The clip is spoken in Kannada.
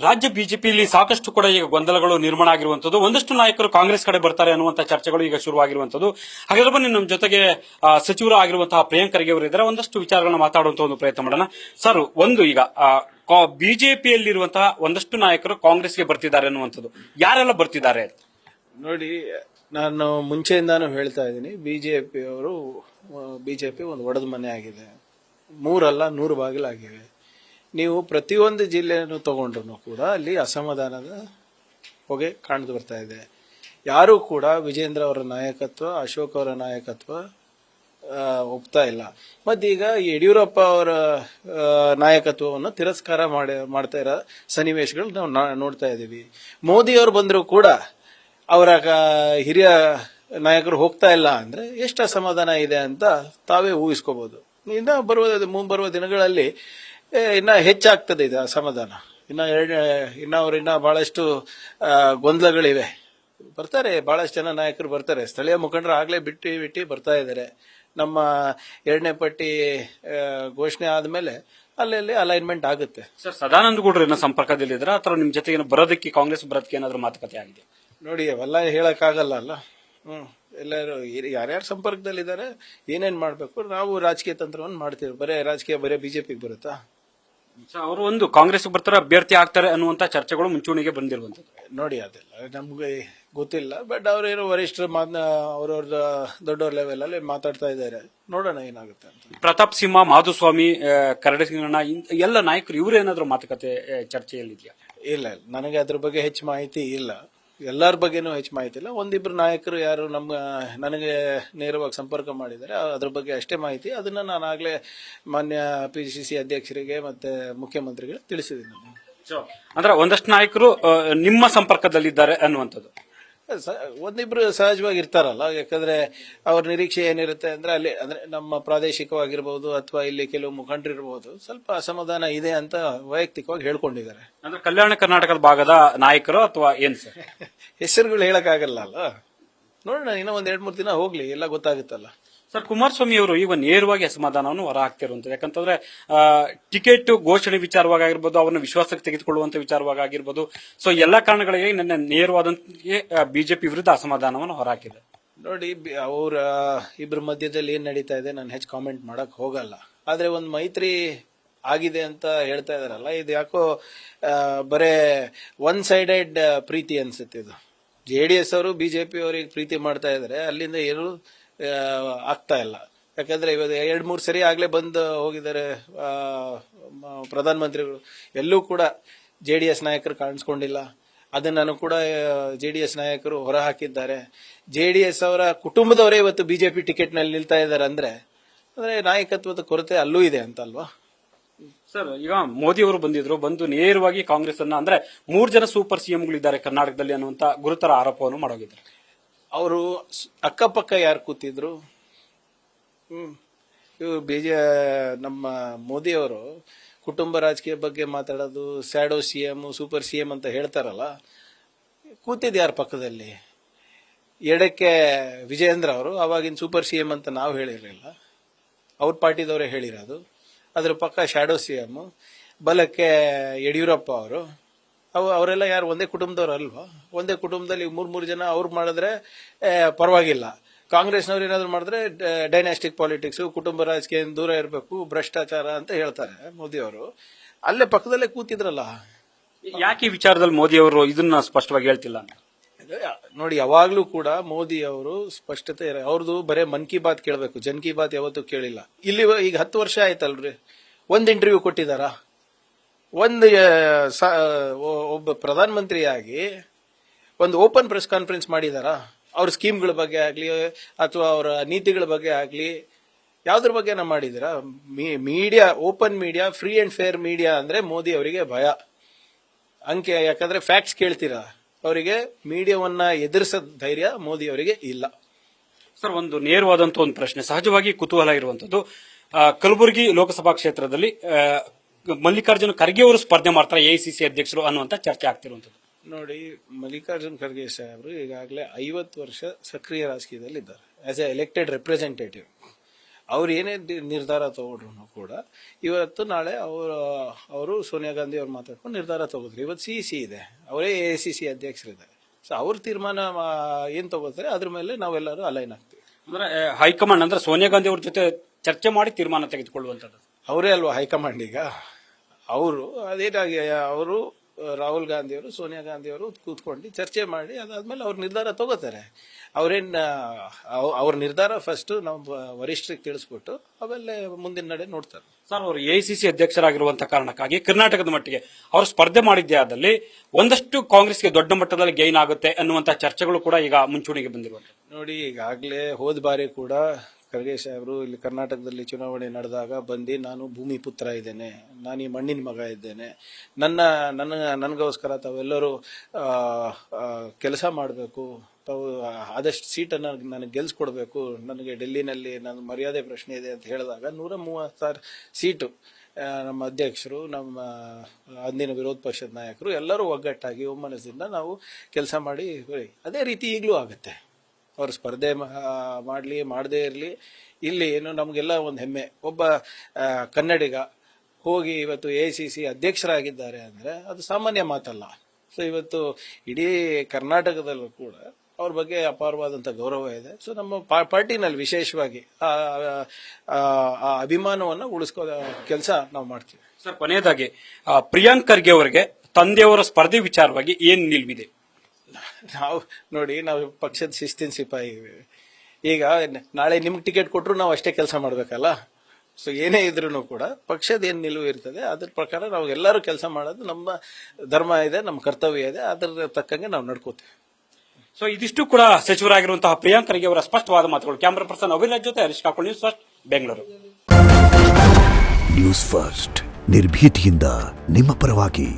ರಾಜ್ಯ ಬಿಜೆಪಿಯಲ್ಲಿ ಸಾಕಷ್ಟು ಕೂಡ ಈಗ ಗೊಂದಲಗಳು ನಿರ್ಮಾಣ ಆಗಿರುವಂತದ್ದು. ಒಂದಷ್ಟು ನಾಯಕರು ಕಾಂಗ್ರೆಸ್ ಕಡೆ ಬರ್ತಾರೆ ಅನ್ನುವಂತ ಚರ್ಚೆಗಳು ಈಗ ಶುರುವಾಗಿರುವಂತದ್ದು. ಹಾಗಾದ್ರೆ ಬನ್ನಿ ನಮ್ಮ ಜೊತೆಗೆ ಸಚಿವರು ಆಗಿರುವಂತಹ ಪ್ರಿಯಾಂಕ್ ಖರ್ಗೆ ಅವರು ಇದ್ದಾರೆ. ಒಂದಷ್ಟು ವಿಚಾರಗಳನ್ನ ಮಾತಾಡುವಂತ ಒಂದು ಪ್ರಯತ್ನ ಮಾಡೋಣ. ಸರ್, ಒಂದು ಈಗ ಬಿಜೆಪಿಯಲ್ಲಿರುವಂತಹ ಒಂದಷ್ಟು ನಾಯಕರು ಕಾಂಗ್ರೆಸ್ಗೆ ಬರ್ತಿದ್ದಾರೆ ಅನ್ನುವಂಥದ್ದು. ಯಾರೆಲ್ಲ ಬರ್ತಿದ್ದಾರೆ ನೋಡಿ, ನಾನು ಮುಂಚೆಯಿಂದಾನು ಹೇಳ್ತಾ ಇದ್ದೀನಿ, ಬಿಜೆಪಿ ಒಂದು ಒಡೆದ ಮನೆ ಆಗಿದೆ. 3 ಅಲ್ಲ 100 ಬಾಗಿಲಾಗಿವೆ. ನೀವು ಪ್ರತಿಯೊಂದು ಜಿಲ್ಲೆಯನ್ನು ತಗೊಂಡ್ರು ಕೂಡ ಅಲ್ಲಿ ಅಸಮಾಧಾನದ ಹೊಗೆ ಕಾಣ್ದು ಬರ್ತಾ ಇದೆ. ಯಾರು ಕೂಡ ವಿಜೇಂದ್ರ ಅವರ ನಾಯಕತ್ವ, ಅಶೋಕ್ ಅವರ ನಾಯಕತ್ವ ಒಪ್ತಾ ಇಲ್ಲ. ಮತ್ತೀಗ ಯಡಿಯೂರಪ್ಪ ಅವರ ನಾಯಕತ್ವವನ್ನು ತಿರಸ್ಕಾರ ಮಾಡ್ತಾ ಇರೋ ಸನ್ನಿವೇಶಗಳು ನಾವು ನೋಡ್ತಾ ಇದ್ದೀವಿ. ಮೋದಿ ಅವರು ಬಂದರೂ ಕೂಡ ಅವರ ಹಿರಿಯ ನಾಯಕರು ಹೋಗ್ತಾ ಇಲ್ಲ ಅಂದ್ರೆ ಎಷ್ಟು ಅಸಮಾಧಾನ ಇದೆ ಅಂತ ತಾವೇ ಊಹಿಸ್ಕೋಬಹುದು. ಮುಂಬರುವ ದಿನಗಳಲ್ಲಿ ಇನ್ನ ಹೆಚ್ಚಾಗ್ತದೆ ಇದು ಅಸಮಾಧಾನ. ಇನ್ನ ಬಹಳಷ್ಟು ಗೊಂದಲಗಳಿವೆ. ಬರ್ತಾರೆ, ಬಹಳಷ್ಟು ಜನ ನಾಯಕರು ಬರ್ತಾರೆ. ಸ್ಥಳೀಯ ಮುಖಂಡರು ಆಗ್ಲೇ ಬಿಟ್ಟು ಬರ್ತಾ ಇದ್ದಾರೆ. ನಮ್ಮ 2ನೇ ಪಟ್ಟಿ ಘೋಷಣೆ ಆದ್ಮೇಲೆ ಅಲ್ಲಲ್ಲಿ ಅಲೈನ್ಮೆಂಟ್ ಆಗುತ್ತೆ. ಸರ್, ಸದಾನಂದ ಗೌಡ್ರು ಸಂಪರ್ಕದಲ್ಲಿದ್ರ ಅಥವಾ ನಿಮ್ ಜೊತೆಗೆ ಬರೋದಕ್ಕೆ ಕಾಂಗ್ರೆಸ್ ಬರೋದಕ್ಕೆ ಏನಾದ್ರು ಮಾತುಕತೆ ಆಗಿದೆ? ನೋಡಿ, ಅವೆಲ್ಲ ಹೇಳಕ್ಕಾಗಲ್ಲ ಅಲ್ಲ. ಎಲ್ಲರೂ ಯಾರ್ಯಾರು ಸಂಪರ್ಕದಲ್ಲಿದ್ದಾರೆ, ಏನೇನ್ ಮಾಡ್ಬೇಕು, ನಾವು ರಾಜಕೀಯ ತಂತ್ರವನ್ನು ಮಾಡ್ತೀವಿ. ಬರೇ ಬಿಜೆಪಿಗೆ ಬರುತ್ತಾ? ಅವರು ಒಂದು ಕಾಂಗ್ರೆಸ್ ಬರ್ತಾರೆ, ಅಭ್ಯರ್ಥಿ ಆಗ್ತಾರೆ ಅನ್ನುವಂತ ಚರ್ಚೆಗಳು ಮುಂಚೂಣಿಗೆ ಬಂದಿರುವಂತದ್ದು. ನೋಡಿ, ಅದೆಲ್ಲ ನಮ್ಗೆ ಗೊತ್ತಿಲ್ಲ. ಬಟ್ ಅವ್ರೇನೋ ವರಿಷ್ಠರು ಅವ್ರವ್ರ ದೊಡ್ಡವ್ರ ಲೆವೆಲ್ ಅಲ್ಲಿ ಮಾತಾಡ್ತಾ ಇದ್ದಾರೆ. ನೋಡೋಣ ಏನಾಗುತ್ತೆ ಅಂತ. ಪ್ರತಾಪ್ ಸಿಂಹ, ಮಾಧುಸ್ವಾಮಿ, ಕರಡಿ ಸಿಂಗಣ್ಣ ಎಲ್ಲ ನಾಯಕರು ಇವರು ಏನಾದ್ರು ಮಾತುಕತೆ ಚರ್ಚೆಯಲ್ಲಿದೆಯಾ? ಇಲ್ಲ, ನನಗೆ ಅದ್ರ ಬಗ್ಗೆ ಹೆಚ್ಚು ಮಾಹಿತಿ ಇಲ್ಲ. ಎಲ್ಲರ ಬಗ್ಗೆನೂ ಹೆಚ್ಚು ಮಾಹಿತಿ ಇಲ್ಲ. ಒಂದಿಬ್ರು ನಾಯಕರು ಯಾರು ನನಗೆ ನೇರವಾಗಿ ಸಂಪರ್ಕ ಮಾಡಿದ್ದಾರೆ, ಅದ್ರ ಬಗ್ಗೆ ಅಷ್ಟೇ ಮಾಹಿತಿ. ಅದನ್ನ ನಾನು ಆಗ್ಲೇ ಮಾನ್ಯ PCC ಅಧ್ಯಕ್ಷರಿಗೆ ಮತ್ತೆ ಮುಖ್ಯಮಂತ್ರಿಗಳಿಗೆ ತಿಳಿಸಿದ್ದೀನಿ. ಅಂದ್ರೆ ಒಂದಷ್ಟು ನಾಯಕರು ನಿಮ್ಮ ಸಂಪರ್ಕದಲ್ಲಿದ್ದಾರೆ ಅನ್ನುವಂಥದ್ದು. ಒಂದಿಬ್ರು ಸಹಜವಾಗಿ ಇರ್ತಾರಲ್ಲ. ಯಾಕಂದ್ರೆ ಅವ್ರ ನಿರೀಕ್ಷೆ ಏನಿರುತ್ತೆ ಅಂದ್ರೆ ನಮ್ಮ ಪ್ರಾದೇಶಿಕವಾಗಿರ್ಬೋದು ಅಥವಾ ಇಲ್ಲಿ ಕೆಲವು ಮುಖಂಡರಿರ್ಬೋದು, ಸ್ವಲ್ಪ ಅಸಮಾಧಾನ ಇದೆ ಅಂತ ವೈಯಕ್ತಿಕವಾಗಿ ಹೇಳ್ಕೊಂಡಿದ್ದಾರೆ. ಅಂದ್ರೆ ಕಲ್ಯಾಣ ಕರ್ನಾಟಕದ ಭಾಗದ ನಾಯಕರು ಅಥವಾ ಏನ್ ಸರ್? ಹೆಸರುಗಳು ಹೇಳಕ್ಕಾಗಲ್ಲ ಅಲ್ಲ. ನೋಡೋಣ, ಇನ್ನೂ 1-2-3 ದಿನ ಹೋಗ್ಲಿ, ಎಲ್ಲ ಗೊತ್ತಾಗುತ್ತಲ್ಲ. ಸರ್, ಕುಮಾರಸ್ವಾಮಿ ಅವರು ಈಗ ನೇರವಾಗಿ ಅಸಮಾಧಾನವನ್ನು ಹೊರ ಹಾಕ್ತಿರುವಂತದ್ದು. ಯಾಕಂತಂದ್ರೆ ಟಿಕೆಟ್ ಘೋಷಣೆ ವಿಚಾರವಾಗಿರ್ಬೋದು, ಅವರನ್ನು ವಿಶ್ವಾಸಕ್ಕೆ ತೆಗೆದುಕೊಳ್ಳುವಂತ ವಿಚಾರವಾಗಿರ್ಬೋದು, ಸೊ ಎಲ್ಲಾ ಕಾರಣಗಳಿಗೆ ನನ್ನ ನೇರವಾದಂತೆ ಬಿಜೆಪಿ ವಿರುದ್ಧ ಅಸಮಾಧಾನವನ್ನು ಹೊರಹಾಕಿದೆ. ನೋಡಿ, ಅವ್ರ ಇಬ್ಬರ ಮಧ್ಯದಲ್ಲಿ ಏನ್ ನಡೀತಾ ಇದೆ ನಾನು ಹೆಚ್ಚು ಕಾಮೆಂಟ್ ಮಾಡಕ್ ಹೋಗಲ್ಲ. ಆದ್ರೆ ಒಂದು ಮೈತ್ರಿ ಆಗಿದೆ ಅಂತ ಹೇಳ್ತಾ ಇದಾರಲ್ಲ, ಇದು ಯಾಕೋ ಬರೇ ಒನ್ ಸೈಡೆಡ್ ಪ್ರೀತಿ ಅನ್ಸುತ್ತೆ. ಇದು JDS ಅವರು ಬಿಜೆಪಿ ಅವರಿಗೆ ಪ್ರೀತಿ ಮಾಡ್ತಾ ಇದಾರೆ, ಅಲ್ಲಿಂದ ಏನು ಆಗ್ತಾ ಇಲ್ಲ. ಯಾಕಂದ್ರೆ ಇವತ್ತು 2-3 ಸರಿ ಆಗ್ಲೇ ಬಂದು ಹೋಗಿದ್ದಾರೆ ಪ್ರಧಾನಮಂತ್ರಿಗಳು. ಎಲ್ಲೂ ಕೂಡ JDS ನಾಯಕರು ಕಾಣಿಸ್ಕೊಂಡಿಲ್ಲ. ಅದನ್ನು ಕೂಡ JDS ನಾಯಕರು ಹೊರ ಹಾಕಿದ್ದಾರೆ. JDS ಅವರ ಕುಟುಂಬದವರೇ ಇವತ್ತು ಬಿಜೆಪಿ ಟಿಕೆಟ್ ನಲ್ಲಿ ನಿಲ್ತಾ ಇದ್ದಾರೆ ಅಂದ್ರೆ ನಾಯಕತ್ವದ ಕೊರತೆ ಅಲ್ಲೂ ಇದೆ ಅಂತ ಅಲ್ವಾ? ಸರ್, ಈಗ ಮೋದಿ ಅವರು ಬಂದು ನೇರವಾಗಿ ಕಾಂಗ್ರೆಸ್ ಅನ್ನ ಅಂದ್ರೆ 3 ಜನ ಸೂಪರ್ CMಗಳಿದ್ದಾರೆ ಕರ್ನಾಟಕದಲ್ಲಿ ಅನ್ನುವಂತ ಗುರುತರ ಆರೋಪವನ್ನು ಮಾಡೋಗಿದ್ದಾರೆ. ಅವರು ಅಕ್ಕಪಕ್ಕ ಯಾರು ಕೂತಿದ್ರು? ನಮ್ಮ ಮೋದಿ ಅವರು ಕುಟುಂಬ ರಾಜಕೀಯ ಬಗ್ಗೆ ಮಾತಾಡೋದು, ಸ್ಯಾಡೋ CM, ಸೂಪರ್ CM ಅಂತ ಹೇಳ್ತಾರಲ್ಲ, ಕೂತಿದ್ ಯಾರ ಪಕ್ಕದಲ್ಲಿ? ಎಡಕ್ಕೆ ವಿಜಯೇಂದ್ರ ಅವರು, ಅವಾಗಿನ ಸೂಪರ್ CM ಅಂತ ನಾವು ಹೇಳಿರಲಿಲ್ಲ, ಅವ್ರ ಪಾರ್ಟಿದವರೇ ಹೇಳಿರೋದು. ಅದ್ರ ಪಕ್ಕ ಶಾಡೋ CM, ಬಲಕ್ಕೆ ಯಡಿಯೂರಪ್ಪ ಅವರು. ಅವರೆಲ್ಲ ಯಾರು ಒಂದೇ ಕುಟುಂಬದವ್ರು ಅಲ್ವಾ? ಒಂದೇ ಕುಟುಂಬದಲ್ಲಿ 3 ಜನ ಅವ್ರು ಮಾಡಿದ್ರೆ ಪರವಾಗಿಲ್ಲ. ಕಾಂಗ್ರೆಸ್ನವ್ರು ಏನಾದ್ರು ಮಾಡಿದ್ರೆ ಡೈನಾಸ್ಟಿಕ್ ಪಾಲಿಟಿಕ್ಸ್, ಕುಟುಂಬ ರಾಜಕೀಯ ದೂರ ಇರಬೇಕು, ಭ್ರಷ್ಟಾಚಾರ ಅಂತ ಹೇಳ್ತಾರೆ ಮೋದಿ ಅವರು. ಅಲ್ಲೇ ಪಕ್ಕದಲ್ಲೇ ಕೂತಿದ್ರಲ್ಲ. ಯಾಕೆ ಈ ವಿಚಾರದಲ್ಲಿ ಮೋದಿ ಅವರು ಇದನ್ನ ಸ್ಪಷ್ಟವಾಗಿ ಹೇಳ್ತಿಲ್ಲ? ನೋಡಿ, ಯಾವಾಗ್ಲೂ ಕೂಡ ಮೋದಿ ಅವರು ಸ್ಪಷ್ಟತೆ ಅವ್ರದ್ದು ಬರೇ ಮನ್ ಕಿ ಬಾತ್ ಕೇಳಬೇಕು, ಜನ್ ಕಿ ಬಾತ್ ಯಾವತ್ತೂ ಕೇಳಿಲ್ಲ. ಇಲ್ಲಿ ಈಗ 10 ವರ್ಷ ಆಯ್ತಲ್ರಿ, ಒಂದ್ ಇಂಟರ್ವ್ಯೂ ಕೊಟ್ಟಿದಾರ? ಒಬ್ಬ ಪ್ರಧಾನಮಂತ್ರಿಯಾಗಿ ಒಂದು ಓಪನ್ ಪ್ರೆಸ್ ಕಾನ್ಫರೆನ್ಸ್ ಮಾಡಿದಾರ? ಅವ್ರ ಸ್ಕೀಮ್ಗಳ ಬಗ್ಗೆ ಆಗ್ಲಿ ಅಥವಾ ಅವರ ನೀತಿಗಳ ಬಗ್ಗೆ ಆಗ್ಲಿ ಯಾವ್ದ್ರ ಬಗ್ಗೆ ಮಾಡಿದಿರ? Media, open media, free and fair media ಅಂದ್ರೆ ಮೋದಿ ಅವರಿಗೆ ಭಯ. ಯಾಕಂದ್ರೆ ಫ್ಯಾಕ್ಟ್ಸ್ ಕೇಳ್ತೀರಾ, ಅವರಿಗೆ ಮೀಡಿಯಾವನ್ನ ಎದುರಿಸೋ ಧೈರ್ಯ ಮೋದಿ ಅವರಿಗೆ ಇಲ್ಲ. ಸರ್, ಒಂದು ನೇರವಾದಂತ ಒಂದು ಪ್ರಶ್ನೆ, ಸಹಜವಾಗಿ ಕುತೂಹಲ ಇರುವಂತದ್ದು. ಕಲಬುರಗಿ ಲೋಕಸಭಾ ಕ್ಷೇತ್ರದಲ್ಲಿ ಮಲ್ಲಿಕಾರ್ಜುನ ಖರ್ಗೆ ಅವರು ಸ್ಪರ್ಧೆ ಮಾಡ್ತಾರೆ AICC ಅಧ್ಯಕ್ಷರು ಅನ್ನುವಂತ ಚರ್ಚೆ ಆಗ್ತಿರುವಂತದ್ದು. ನೋಡಿ, ಮಲ್ಲಿಕಾರ್ಜುನ್ ಖರ್ಗೆ ಸಾಹೇಬರು ಈಗಾಗಲೇ 50 ವರ್ಷ ಸಕ್ರಿಯ ರಾಜಕೀಯದಲ್ಲಿ ಇದ್ದಾರೆ ಆಸ್ ಎ ಎಲೆಕ್ಟೆಡ್ ರೆಪ್ರೆಸೆಂಟೇಟಿವ್. ಅವ್ರು ಏನೇ ನಿರ್ಧಾರ ತಗೊಂಡ್ರು ಕೂಡ ಇವತ್ತು ನಾಳೆ ಅವರು ಸೋನಿಯಾ ಗಾಂಧಿ ಅವ್ರು ಮಾತಾಡ್ಕೊಂಡು ನಿರ್ಧಾರ ತಗೋದ್ರು. ಇವತ್ತು CEC ಇದೆ, ಅವರೇ AICC ಅಧ್ಯಕ್ಷರಿದ್ದಾರೆ. ಸೊ ಅವ್ರ ತೀರ್ಮಾನ ಏನ್ ತಗೋತಾರೆ ಅದ್ರ ಮೇಲೆ ನಾವೆಲ್ಲರೂ ಅಲೈನ್ ಆಗ್ತೀವಿ. ಅಂದ್ರೆ ಹೈಕಮಾಂಡ್ ಅಂದ್ರೆ ಸೋನಿಯಾ ಗಾಂಧಿ ಅವ್ರ ಜೊತೆ ಚರ್ಚೆ ಮಾಡಿ ತೀರ್ಮಾನ ತೆಗೆದುಕೊಳ್ಳುವಂತದ್ದು. ಅವರೇ ಅಲ್ವಾ ಹೈಕಮಾಂಡ್ ಈಗ. ಅವರು ಅದೇನಾಗಿ ಅವರು ರಾಹುಲ್ ಗಾಂಧಿ ಅವರು ಸೋನಿಯಾ ಗಾಂಧಿ ಅವರು ಕೂತ್ಕೊಂಡು ಚರ್ಚೆ ಮಾಡಿ ಅದಾದ್ಮೇಲೆ ಅವ್ರ ನಿರ್ಧಾರ ತಗೋತಾರೆ. ಅವ್ರ ನಿರ್ಧಾರ ಫಸ್ಟ್ ನಾವು ವರಿಷ್ಠರಿಗೆ ತಿಳಿಸ್ಬಿಟ್ಟು ಆಮೇಲೆ ಮುಂದಿನ ನಡೆ ನೋಡ್ತಾರೆ. ಸರ್, ಅವರು AICC ಅಧ್ಯಕ್ಷರಾಗಿರುವಂತಹ ಕಾರಣಕ್ಕಾಗಿ ಕರ್ನಾಟಕದ ಮಟ್ಟಿಗೆ ಅವರು ಸ್ಪರ್ಧೆ ಮಾಡಿದ್ದೇ ಆದಲ್ಲಿ ಒಂದಷ್ಟು ಕಾಂಗ್ರೆಸ್ಗೆ ದೊಡ್ಡ ಮಟ್ಟದಲ್ಲಿ ಗೈನ್ ಆಗುತ್ತೆ ಅನ್ನುವಂತಹ ಚರ್ಚೆಗಳು ಕೂಡ ಈಗ ಮುಂಚೂಣಿಗೆ ಬಂದಿರುವಂತದ್ದು. ನೋಡಿ, ಈಗಾಗಲೇ ಹೋದ ಬಾರಿ ಕೂಡ ಖರ್ಗೆ ಸಾಹೇಬರು ಇಲ್ಲಿ ಕರ್ನಾಟಕದಲ್ಲಿ ಚುನಾವಣೆ ನಡೆದಾಗ ಬಂದು ನಾನು ಭೂಮಿ ಪುತ್ರ ಇದ್ದೇನೆ, ನಾನು ಈ ಮಣ್ಣಿನ ಮಗ ಇದ್ದೇನೆ, ನನಗೋಸ್ಕರ ತಾವೆಲ್ಲರೂ ಕೆಲಸ ಮಾಡಬೇಕು, ತಾವು ಆದಷ್ಟು ಸೀಟನ್ನು ನನಗೆ ಗೆಲ್ಸ್ಕೊಡ್ಬೇಕು, ನನಗೆ ಡೆಲ್ಲಿನಲ್ಲಿ ನನ್ನ ಮರ್ಯಾದೆ ಪ್ರಶ್ನೆ ಇದೆ ಅಂತ ಹೇಳಿದಾಗ 130,000 ಸೀಟು ನಮ್ಮ ಅಧ್ಯಕ್ಷರು, ನಮ್ಮ ಅಂದಿನ ವಿರೋಧ ಪಕ್ಷದ ನಾಯಕರು ಎಲ್ಲರೂ ಒಗ್ಗಟ್ಟಾಗಿ ಒಮ್ಮನಸ್ಸಿಂದ ನಾವು ಕೆಲಸ ಮಾಡಿ ಅದೇ ರೀತಿ ಈಗಲೂ ಆಗುತ್ತೆ. ಅವರು ಸ್ಪರ್ಧೆ ಮಾಡಲಿ ಮಾಡದೇ ಇರಲಿ, ಇಲ್ಲಿ ಏನು ನಮಗೆಲ್ಲ ಒಂದು ಹೆಮ್ಮೆ, ಒಬ್ಬ ಕನ್ನಡಿಗ ಹೋಗಿ ಇವತ್ತು AICC ಅಧ್ಯಕ್ಷರಾಗಿದ್ದಾರೆ ಅಂದರೆ ಅದು ಸಾಮಾನ್ಯ ಮಾತಲ್ಲ. ಸೊ ಇವತ್ತು ಇಡೀ ಕರ್ನಾಟಕದಲ್ಲೂ ಕೂಡ ಅವ್ರ ಬಗ್ಗೆ ಅಪಾರವಾದಂಥ ಗೌರವ ಇದೆ. ಸೊ ನಮ್ಮ ಪಾರ್ಟಿನಲ್ಲಿ ವಿಶೇಷವಾಗಿ ಆ ಅಭಿಮಾನವನ್ನು ಉಳಿಸ್ಕೋ ಕೆಲಸ ನಾವು ಮಾಡ್ತೀವಿ. ಸರ್, ಕೊನೆಯದಾಗಿ ಪ್ರಿಯಾಂಕ್ ಖರ್ಗೆ ಅವರಿಗೆ ತಂದೆಯವರ ಸ್ಪರ್ಧೆ ವಿಚಾರವಾಗಿ ಏನ್ ನಿಲ್ವಿದೆ? ನಾವು ಪಕ್ಷದ ಶಿಸ್ತಿನ ಸಿಪಾಯಿ. ಈಗ ನಾಳೆ ನಿಮ್ಗೆ ಟಿಕೆಟ್ ಕೊಟ್ಟರು ನಾವು ಅಷ್ಟೇ ಕೆಲಸ ಮಾಡ್ಬೇಕಲ್ಲ. ಸೊ ಏನೇ ಇದ್ರೂ ಕೂಡ ಪಕ್ಷದ ಏನ್ ನಿಲುವು ಇರ್ತದೆ ಅದ್ರ ಪ್ರಕಾರ ನಾವು ಎಲ್ಲರೂ ಕೆಲಸ ಮಾಡೋದು ನಮ್ಮ ಧರ್ಮ ಇದೆ, ನಮ್ಮ ಕರ್ತವ್ಯ ಇದೆ, ಅದ್ರ ತಕ್ಕಂಗೆ ನಾವು ನಡ್ಕೋತೀವಿ. ಸೊ ಇದಿಷ್ಟು ಕೂಡ ಸಚಿವರಾಗಿರುವಂತಹ ಪ್ರಿಯಾಂಕ್ ಖರ್ಗೆ ಅವರ ಸ್ಪಷ್ಟವಾದ ಮಾತುಗಳು. ಕ್ಯಾಮರಾ ಪರ್ಸನ್ ಅಭಿರಾಜ್ ಜೊತೆ Harish Kapul, news first, Bengaluru. News first ನಿರ್ಭೀತಿಯಿಂದ ನಿಮ್ಮ ಪರವಾಗಿ.